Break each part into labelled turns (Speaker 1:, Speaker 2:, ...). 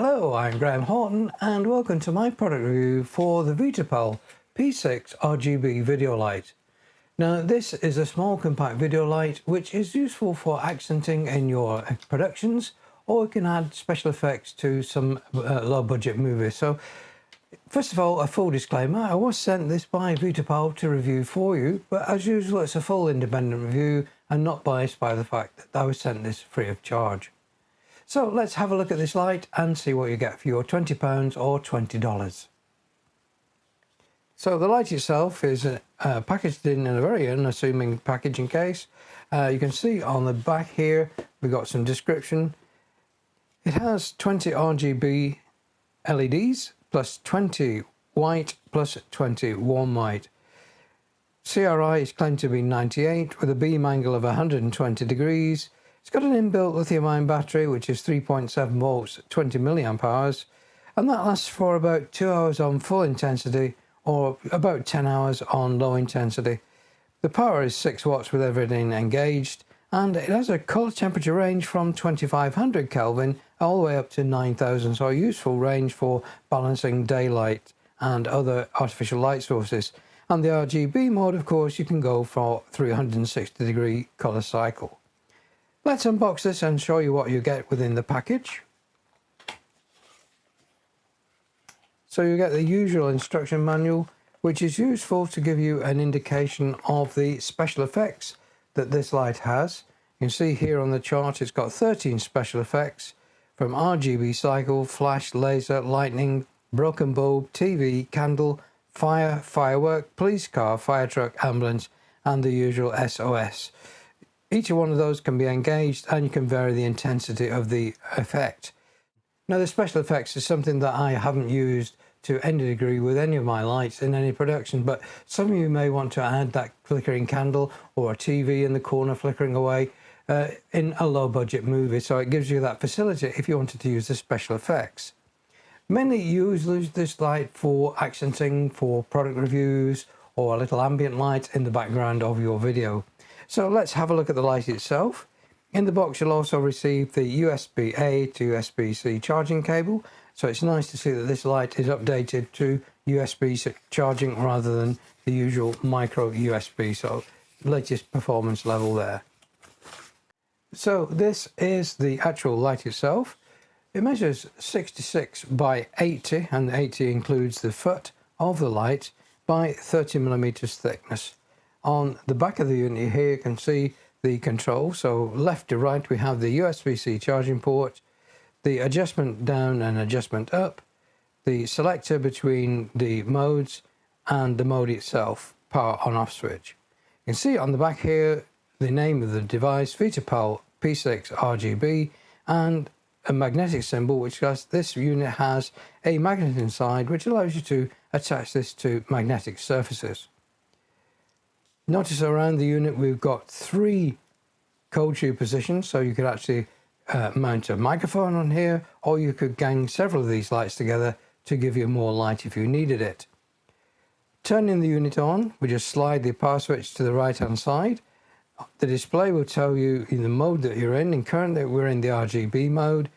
Speaker 1: Hello, I'm Graham Horton and welcome to my product review for the Vitapol P6 RGB video light. Now this is a small compact video light which is useful for accenting in your productions, or you can add special effects to some low budget movies. So first of all, a full disclaimer, I was sent this by Vitapol to review for you, but as usual it's a full independent review and not biased by the fact that I was sent this free of charge. So let's have a look at this light and see what you get for your £20 or $20. So the light itself is packaged in a very unassuming packaging case. You can see on the back here we've got some description. It has 20 RGB LEDs plus 20 white plus 20 warm white. CRI is claimed to be 98 with a beam angle of 120 degrees. It's got an inbuilt lithium-ion battery which is 3.7 volts, 20 milliamp hours, and that lasts for about 2 hours on full intensity or about 10 hours on low intensity. The power is 6 watts with everything engaged, and it has a colour temperature range from 2500 Kelvin all the way up to 9000, so a useful range for balancing daylight and other artificial light sources. And the RGB mode, of course, you can go for 360 degree colour cycle. Let's unbox this and show you what you get within the package. So you get the usual instruction manual, which is useful to give you an indication of the special effects that this light has. You can see here on the chart it's got 13 special effects from RGB cycle, flash, laser, lightning, broken bulb, TV, candle, fire, firework, police car, fire truck, ambulance, and the usual SOS. Each one of those can be engaged and you can vary the intensity of the effect. Now the special effects is something that I haven't used to any degree with any of my lights in any production, but some of you may want to add that flickering candle or a TV in the corner flickering away in a low budget movie, so it gives you that facility if you wanted to use the special effects. Many use this light for accenting, for product reviews, or a little ambient light in the background of your video. So let's have a look at the light itself. In the box you'll also receive the USB-A to USB-C charging cable. So it's nice to see that this light is updated to USB charging rather than the usual micro USB. So latest performance level there. So this is the actual light itself. It measures 66 by 80, and 80 includes the foot of the light, by 30 millimeters thickness. On the back of the unit here you can see the control, so left to right we have the USB-C charging port, the adjustment down and adjustment up, the selector between the modes, and the mode itself, power on off switch. You can see on the back here the name of the device, Vitapol P6 RGB, and a magnetic symbol, which this unit has a magnet inside which allows you to attach this to magnetic surfaces. Notice around the unit we've got 3 cold tube positions, so you could actually mount a microphone on here, or you could gang several of these lights together to give you more light if you needed it. Turning the unit on, we just slide the power switch to the right hand side. The display will tell you in the mode that you're in, and currently we're in the RGB mode.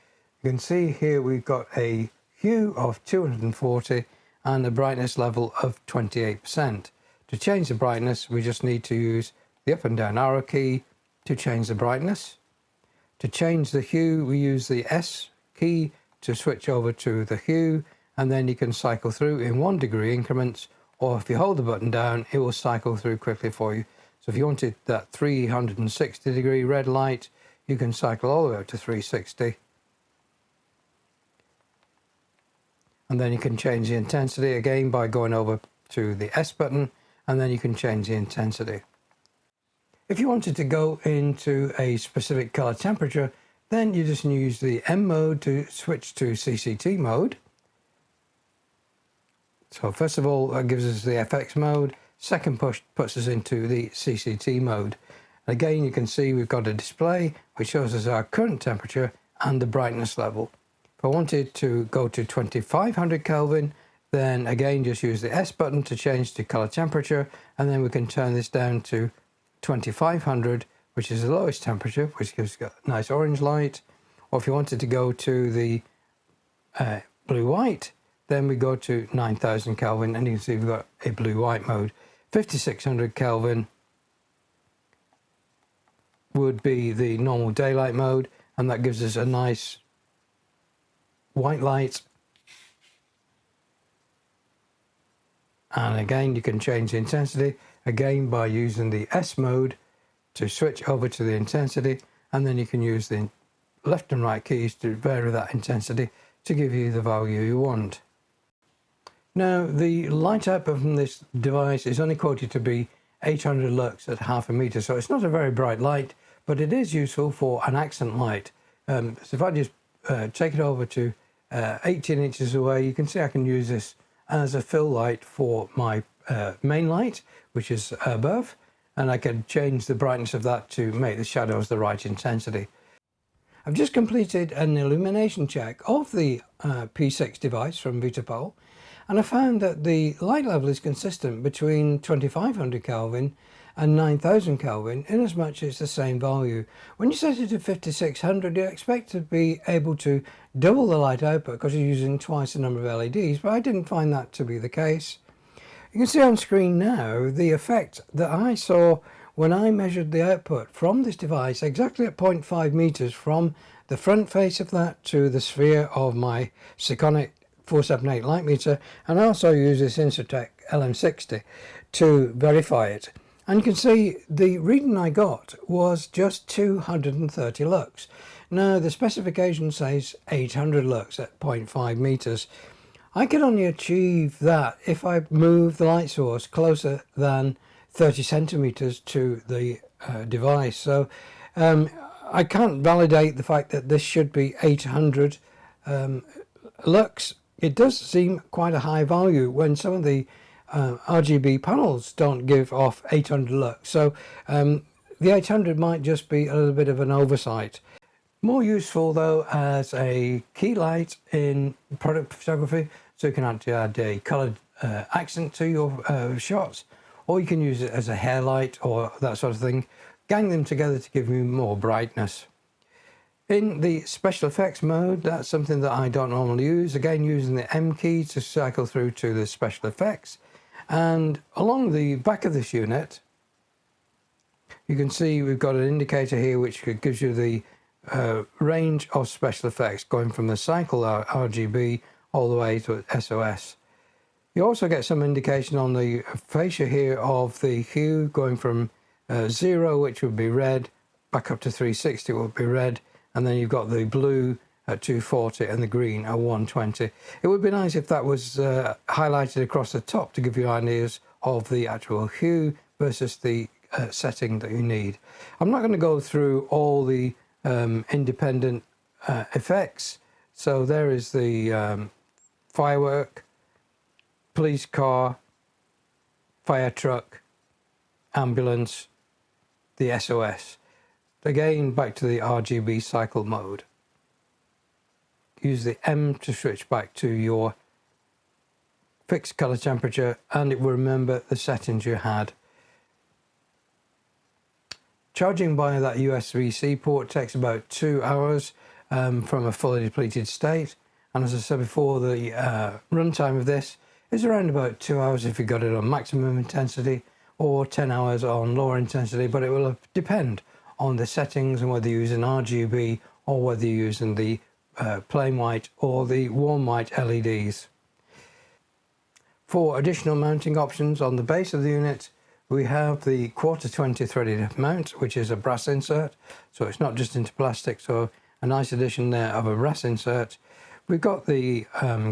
Speaker 1: You can see here we've got a hue of 240 and a brightness level of 28%. To change the brightness, we just need to use the up and down arrow key to change the brightness. To change the hue, we use the S key to switch over to the hue, and then you can cycle through in 1 degree increments, or if you hold the button down, it will cycle through quickly for you. So if you wanted that 360 degree red light, you can cycle all the way up to 360. And then you can change the intensity again by going over to the S button, and then you can change the intensity. If you wanted to go into a specific color temperature, then you just use the M mode to switch to CCT mode. So first of all, that gives us the FX mode. Second push puts us into the CCT mode. Again, you can see we've got a display which shows us our current temperature and the brightness level. If I wanted to go to 2500 Kelvin, then again just use the S button to change the color temperature, and then we can turn this down to 2500, which is the lowest temperature, which gives a nice orange light. Or if you wanted to go to the blue-white. Then we go to 9000 Kelvin, and you can see we've got a blue-white mode. 5600 Kelvin would be the normal daylight mode, and that gives us a nice white light. And again, you can change the intensity again by using the S mode to switch over to the intensity, and then you can use the left and right keys to vary that intensity to give you the value you want. Now, the light output from this device is only quoted to be 800 lux at half a meter, so it's not a very bright light, but it is useful for an accent light. So if I just take it over to 18 inches away, you can see I can use this as a fill light for my main light, which is above, and I can change the brightness of that to make the shadows the right intensity. I've just completed an illumination check of the P6 device from Vitapol, and I found that the light level is consistent between 2500 Kelvin and 9000 Kelvin, in as much as it's the same value. When you set it to 5600, you expect to be able to double the light output because you're using twice the number of LEDs, but I didn't find that to be the case. You can see on screen now the effect that I saw when I measured the output from this device exactly at 0.5 meters from the front face of that to the sphere of my Sekonic 478 light meter, and I also use this Incertec LM60 to verify it. And you can see the reading I got was just 230 lux. Now the specification says 800 lux at 0.5 meters. I can only achieve that if I move the light source closer than 30 centimeters to the device. So I can't validate the fact that this should be 800 lux. It does seem quite a high value when some of the RGB panels don't give off 800 lux. So the 800 might just be a little bit of an oversight. More useful though as a key light in product photography, so you can add a coloured accent to your shots, or you can use it as a hair light or that sort of thing. Gang them together to give you more brightness. In the special effects mode, that's something that I don't normally use. Again, using the M key to cycle through to the special effects. And along the back of this unit, you can see we've got an indicator here which gives you the range of special effects going from the cycle RGB all the way to SOS. You also get some indication on the fascia here of the hue going from 0, which would be red, back up to 360 would be red, and then you've got the blue at 240 and the green at 120. It would be nice if that was highlighted across the top to give you ideas of the actual hue versus the setting that you need. I'm not going to go through all the independent effects. So there is the firework, police car, fire truck, ambulance, the SOS. Again, back to the RGB cycle mode. Use the M to switch back to your fixed color temperature, and it will remember the settings you had. Charging by that USB-C port takes about 2 hours from a fully depleted state, and as I said before, the runtime of this is around about 2 hours if you got it on maximum intensity, or 10 hours on lower intensity, but it will depend on the settings and whether you're using RGB or whether you're using the plain white or the warm white LEDs. For additional mounting options on the base of the unit, we have the 1/4-20 threaded mount, which is a brass insert, so it's not just into plastic, so a nice addition there of a brass insert. We've got the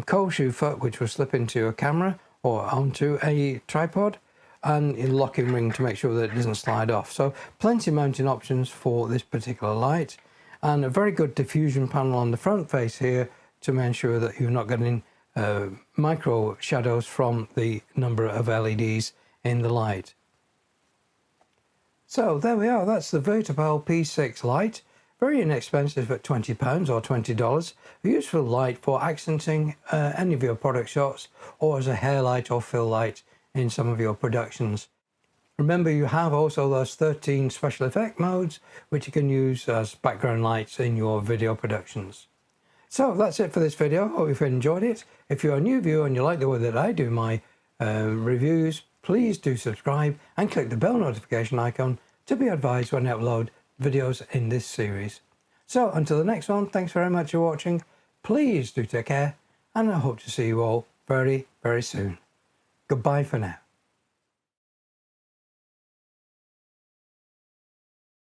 Speaker 1: cold shoe foot, which will slip into a camera or onto a tripod, and a locking ring to make sure that it doesn't slide off. So plenty of mounting options for this particular light, and a very good diffusion panel on the front face here to make sure that you're not getting micro shadows from the number of LEDs in the light. So there we are, that's the Vitapol P6 light. Very inexpensive at £20 or $20. A useful light for accenting any of your product shots, or as a hair light or fill light in some of your productions. Remember, you have also those 13 special effect modes which you can use as background lights in your video productions. So that's it for this video. Hope you've enjoyed it. If you're a new viewer and you like the way that I do my reviews, please do subscribe and click the bell notification icon to be advised when I upload videos in this series. So until the next one, thanks very much for watching. Please do take care, and I hope to see you all very, very soon. Goodbye for now.